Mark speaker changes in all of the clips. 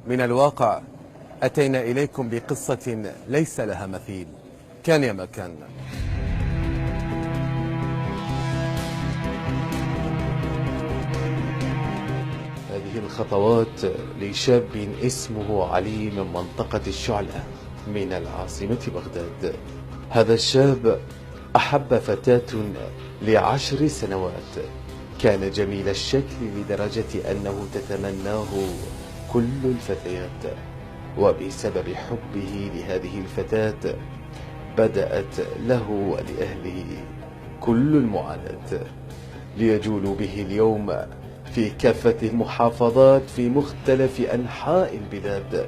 Speaker 1: من الواقع أتينا إليكم بقصة ليس لها مثيل. كان يا مكان. هذه الخطوات لشاب اسمه علي من منطقة الشعلة من العاصمة بغداد. هذا الشاب أحب فتاة ل10 سنوات، كان جميل الشكل لدرجة أنه تتمناه كل الفتيات، وبسبب حبه لهذه الفتاة بدأت له ولأهله كل المعاناة، ليجولوا به اليوم في كافة المحافظات في مختلف أنحاء البلاد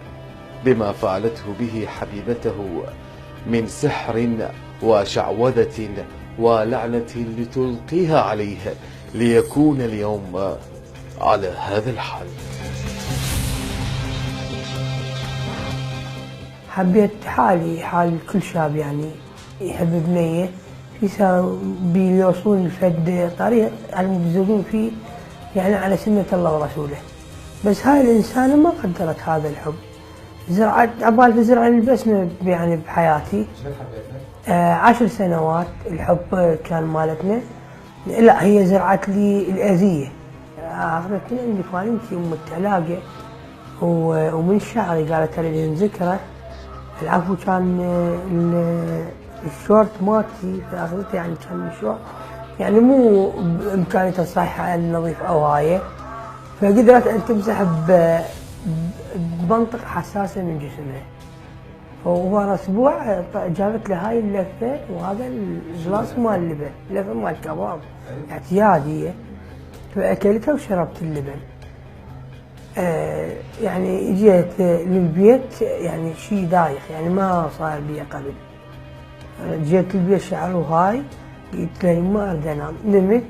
Speaker 1: بما فعلته به حبيبته من سحر وشعوذة ولعنة لتلقيها عليه ليكون اليوم على هذا الحال.
Speaker 2: حبيت حال كل شاب يعني يحب بنية بيوصلون لفد طريق المبزرون فيه يعني على سنة الله ورسوله. بس هاي الإنسانة ما قدرت هذا الحب، زرعت عبالي تزرع البسمة يعني بحياتي. 10 سنوات الحب كان مالتنا، لا هي زرعت لي الأذية. أخذتني عندي خالتي أم التلاقة ومن شعري قالت لي ذكرى العفو، كان الشورت مالتي فأخذته يعني كان شورت يعني مو بإمكانيته الصحيحة النظيف أو هاي، فقدرت أن تمسح بمنطقة حساسة من جسمها. وورا أسبوع جابت له هاي اللفة وهذا الجلاس مال اللبن، لفة مال كباب اعتيادية، فأكلتها وشربت اللبن. يعني جيت للبيت يعني شيء دايخ، يعني ما صار بي قبل. جيت البيت شعر وهاي قلت له ما أريد أنام، نمت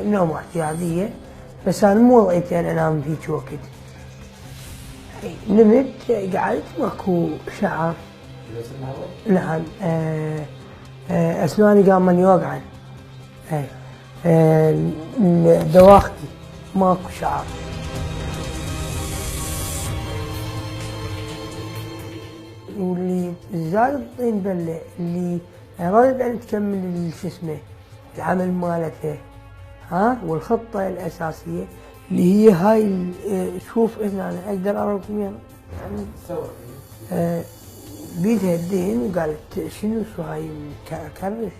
Speaker 2: نومة اعتيادية، بس أنا مو وضعيتي أن أنام ذيك وقت. نمت قعدت ماكو شعر. نعم. أسناني قامن يوقعن، دواختي ماكو شعر. واللي زاد الطين بله اللي أرادت أن تكمل شو اسمه العمل مالته والخطة الأساسية اللي هي هاي. شوف هنا أنا أقدر أراكم يعني بيدها الدين وقالت شنو شو هاي كرش،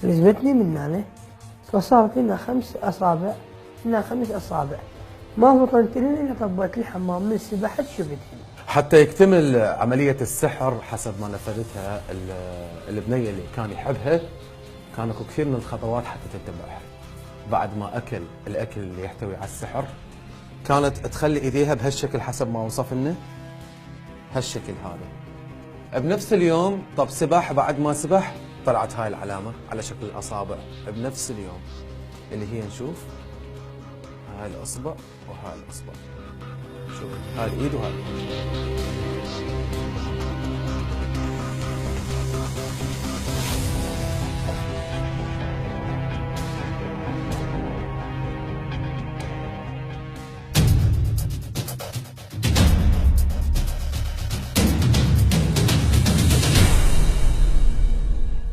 Speaker 2: لزمتني من هنا فصارت لنا 5 أصابع، لنا 5 أصابع ما فطنت لنا إلا طبت لي حمام من سبحت شفتني.
Speaker 1: حتى يكتمل عملية السحر حسب ما نفذتها البنية اللي كان يحبها، كان اكو كثير من الخطوات حتى تتبعها. بعد ما أكل الأكل اللي يحتوي على السحر كانت تخلي إيديها بهالشكل حسب ما وصف لنا، هالشكل هذا. بنفس اليوم طب سباح، بعد ما سبح طلعت هاي العلامة على شكل الأصابع بنفس اليوم، اللي هي نشوف هاي الأصبع وهاي الأصبع، شوف هاي الإيد وهاي الإيد.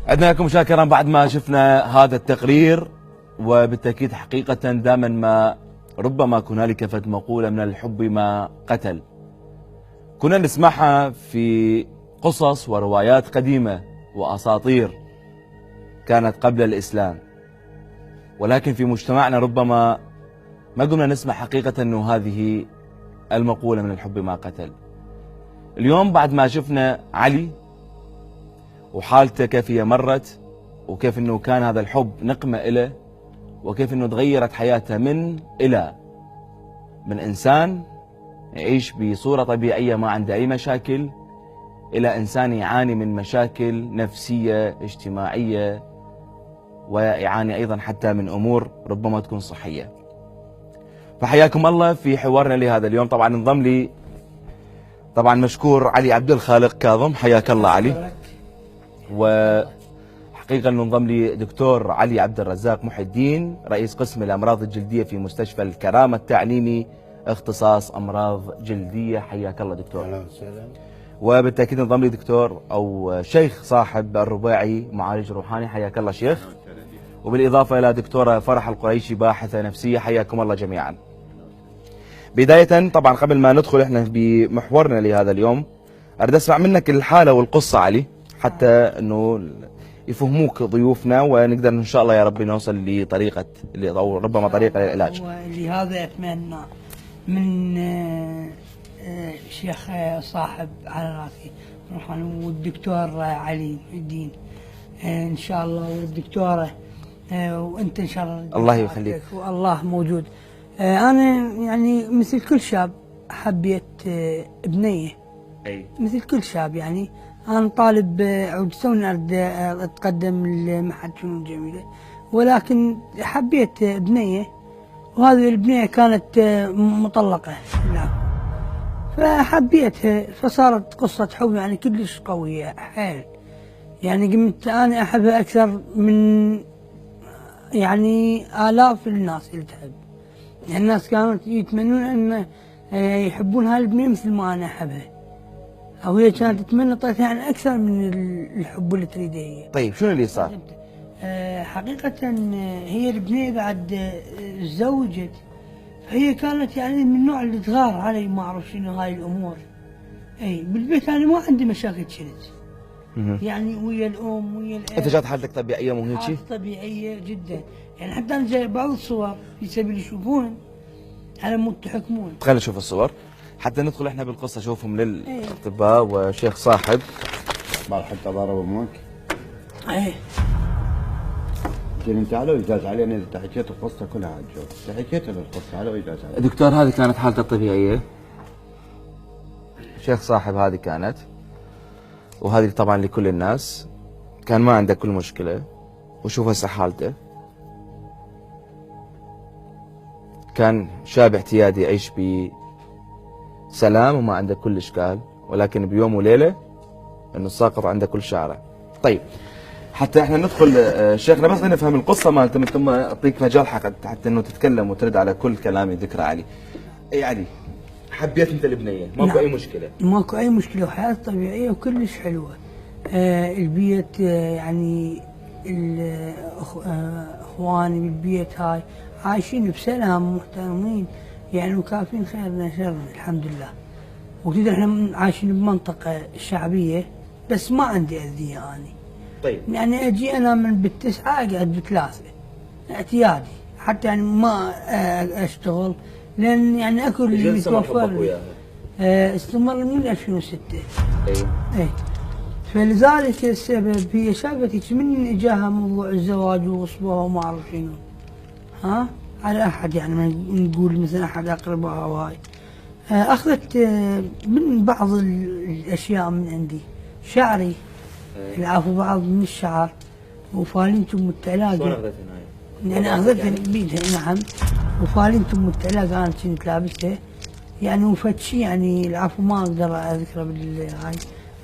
Speaker 3: عدنا لكم شاكرا بعد ما شفنا هذا التقرير، وبالتأكيد حقيقة دائما ما ربما هنالك فت مقولة من الحب ما قتل، كنا نسمعها في قصص وروايات قديمة وأساطير كانت قبل الإسلام، ولكن في مجتمعنا ربما ما قمنا نسمع حقيقة أنه هذه المقولة من الحب ما قتل. اليوم بعد ما شفنا علي وحالته كيف هي مرت، وكيف أنه كان هذا الحب نقمة إله، وكيف أنه تغيرت حياته من إنسان يعيش بصورة طبيعية ما عنده أي مشاكل، إلى إنسان يعاني من مشاكل نفسية اجتماعية، ويعاني أيضا حتى من أمور ربما تكون صحية. فحياكم الله في حوارنا لهذا اليوم. طبعا انضم لي طبعا مشكور علي عبد الخالق كاظم، حياك الله علي. وحقيقة انه انضم لي دكتور علي عبد الرزاق محي الدين، رئيس قسم الأمراض الجلدية في مستشفى الكرامة التعليمي اختصاص أمراض جلدية. حياك الله دكتور.
Speaker 4: اهلا وسهلا.
Speaker 3: وبالتأكيد انضم لي دكتور أو شيخ صاحب الرباعي معالج روحاني. حياك الله شيخ. وبالإضافة إلى دكتورة فرح القريشي باحثة نفسية. حياكم الله جميعا. بداية طبعا قبل ما ندخل احنا بمحورنا لهذا اليوم، أريد أسمع منك الحالة والقصة علي، حتى أنه يفهموك ضيوفنا ونقدر إن شاء الله يا رب نوصل لطريقة أو ربما طريقة للعلاج.
Speaker 2: ولهذا أتمنى من شيخ صاحب على راسي والدكتور علي الدين إن شاء الله، والدكتورة وأنت إن شاء الله.
Speaker 3: الله يخليك.
Speaker 2: والله موجود. أنا يعني مثل كل شاب حبيت بنية، مثل كل شاب يعني. أنا طالب وتوني أريد أتقدم لمعهد فنون جميلة، ولكن حبيت بنية، وهذه البنية كانت مطلقة. نعم. فحبيتها، فصارت قصة حب يعني كلش قوية حيل. يعني قمت أنا أحبها أكثر من يعني آلاف الناس اللي تحب. يعني الناس كانوا يتمنون أن يحبون هاي البنية مثل ما أنا أحبها، أو هي كانت تتمنى طيب يعني أكثر من الحب اللي تريده هي.
Speaker 3: طيب شنو اللي صار؟
Speaker 2: حقيقة هي البنية بعد تزوجت، هي كانت يعني من النوع اللي تغار علي، ما أعرف شنو هاي الأمور. أي بالبيت أنا ما عندي مشاكل كنت يعني ويا الأم ويا الأب.
Speaker 3: أنت جات حالتك طبيعية مو هيك؟
Speaker 2: حالتي طبيعية جدا يعني. حتى أنا جايب بعض الصور في سبيل يشوفون على مود تحكمون.
Speaker 3: خلينا نشوف الصور حتى ندخل احنا بالقصة، شوفهم للأطباء وشيخ صاحب.
Speaker 4: بعد حتى ضرب امك.
Speaker 2: ايه
Speaker 4: انت على ويجاز علي، انا اذا حكيت القصه كلها على الجو، اذا حكيت القصه على ويجاز علي.
Speaker 3: دكتور هذه كانت حالته الطبيعية، شيخ صاحب هذه كانت، وهذه طبعا لكل الناس، كان ما عنده كل مشكلة. وشوف هسه حالته، كان شاب اعتيادي يعيش بسلام وما عنده كل إشكال، ولكن بيوم وليلة انه ساقط عنده كل شعره. طيب حتى احنا ندخل شيخنا بس نفهم القصة مالته من ثم اعطيك مجال حتى انه تتكلم وترد على كل كلامي ذكر علي. اي علي، حبيت انت البنية، ماكو
Speaker 2: نعم.
Speaker 3: اي مشكلة؟
Speaker 2: ماكو اي مشكلة، وحياة طبيعية وكلش حلوة. البيت يعني اخواني بالبيت هاي عايشين بسلام محترمين يعني، وكافين خيرنا شرنا الحمد لله. وكذا احنا عايشين بمنطقة شعبية، بس ما عندي أذية أنا.
Speaker 3: طيب
Speaker 2: يعني أجي أنا من بالتسعة أقعد ب3 اعتيادي، حتى يعني ما أشتغل، لأن يعني أكل اللي متوفر استمر من 2006. اي فلذلك السبب هي شافتك من اجاها موضوع الزواج وغصبها وما اعرف شنو، ها على احد يعني نقول مثلا احد اقربائها وهاي. اخذت من بعض الاشياء من عندي، شعري العفو، بعض من الشعر وفالنته متعلاقه.
Speaker 3: شلون اخذتها هاي؟
Speaker 2: يعني اخذتها بيدها نعم، وفالنته متعلاقه انا كنت لابسها يعني، وفتشي يعني العفو ما اقدر اذكره بالهاي،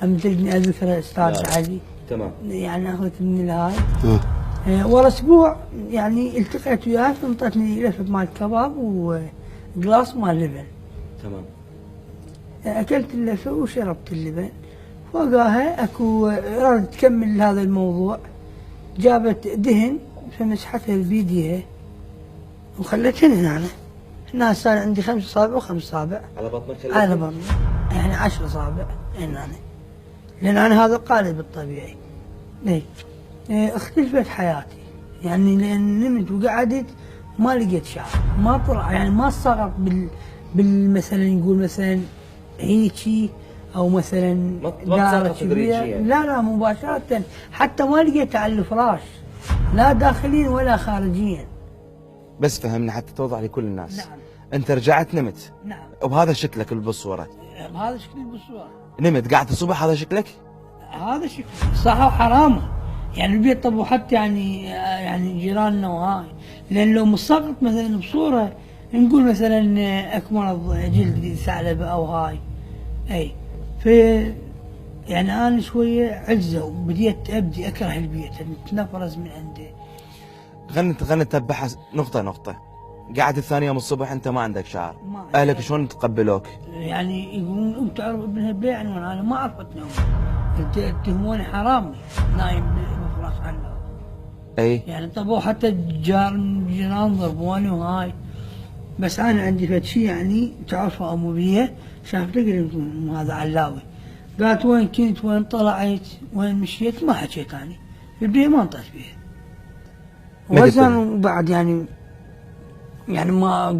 Speaker 2: أم تريدني أذكر أستاذ علي.
Speaker 3: تمام.
Speaker 2: يعني أخذت من الهاي. ورا أسبوع يعني التقيت وياها، فانطتني لفة مال كباب وقلاص مال لبن.
Speaker 3: تمام.
Speaker 2: أكلت اللفة وشربت اللبن. فوقاها أكو أرادت تكمل هذا الموضوع، جابت دهن فمسحتها بيديها وخلتهن هنا. هنا صار عندي 5 أصابع و5 أصابع.
Speaker 3: على بطنك؟
Speaker 2: على بطني يعني 10 أصابع هنا، لأن أنا هذا قالب الطبيعي. اختلفت حياتي يعني، لأن نمت وقعدت ما لقيت شعر، ما طلع يعني، ما صغرت بالمثلا نقول مثلا هيجي أو مثلا دائرة كبيرة. لا مباشرة، حتى ما لقيت على الفراش، لا داخليا ولا خارجيا.
Speaker 3: بس فهمنا حتى توضح لكل الناس.
Speaker 2: نعم.
Speaker 3: أنت رجعت نمت.
Speaker 2: نعم.
Speaker 3: وبهذا شكلك اللي بالصورة.
Speaker 2: بهذا شكلي بالصورة.
Speaker 3: نمت قعدت الصبح هذا شكلك؟
Speaker 2: هذا شكل صح وحرام يعني. البيت طب وحتى يعني جيراننا وهاي، لان لو مسقط مثلا بصوره نقول مثلا اكو مرض جلدي ثعلبه او هاي. اي ف يعني انا شويه عزه وبديت ابدي اكره البيت، اتنفرز من عنده.
Speaker 3: خلينا نتبعها نقطه نقطه. قعدت الثانية يوم الصبح أنت ما عندك شعر،
Speaker 2: ما عندي.
Speaker 3: أهلك شلون تقبلوك؟
Speaker 2: يعني يقولون أم تعرف ابنها بيعني وأنا ما عرفت نوم. اتهموني حرامي نايم بفراش علاوي.
Speaker 3: أي
Speaker 2: يعني طبوا حتى جيران ضربوني وهاي. بس انا عندي فد شيء يعني تعرفه ابو بيه شاف تقري هذا علاوي. قالت وين كنت وين طلعت وين مشيت ما حكيت اني. البيه ما انطيت بيه.
Speaker 3: ما قلت
Speaker 2: وزن بعد يعني ما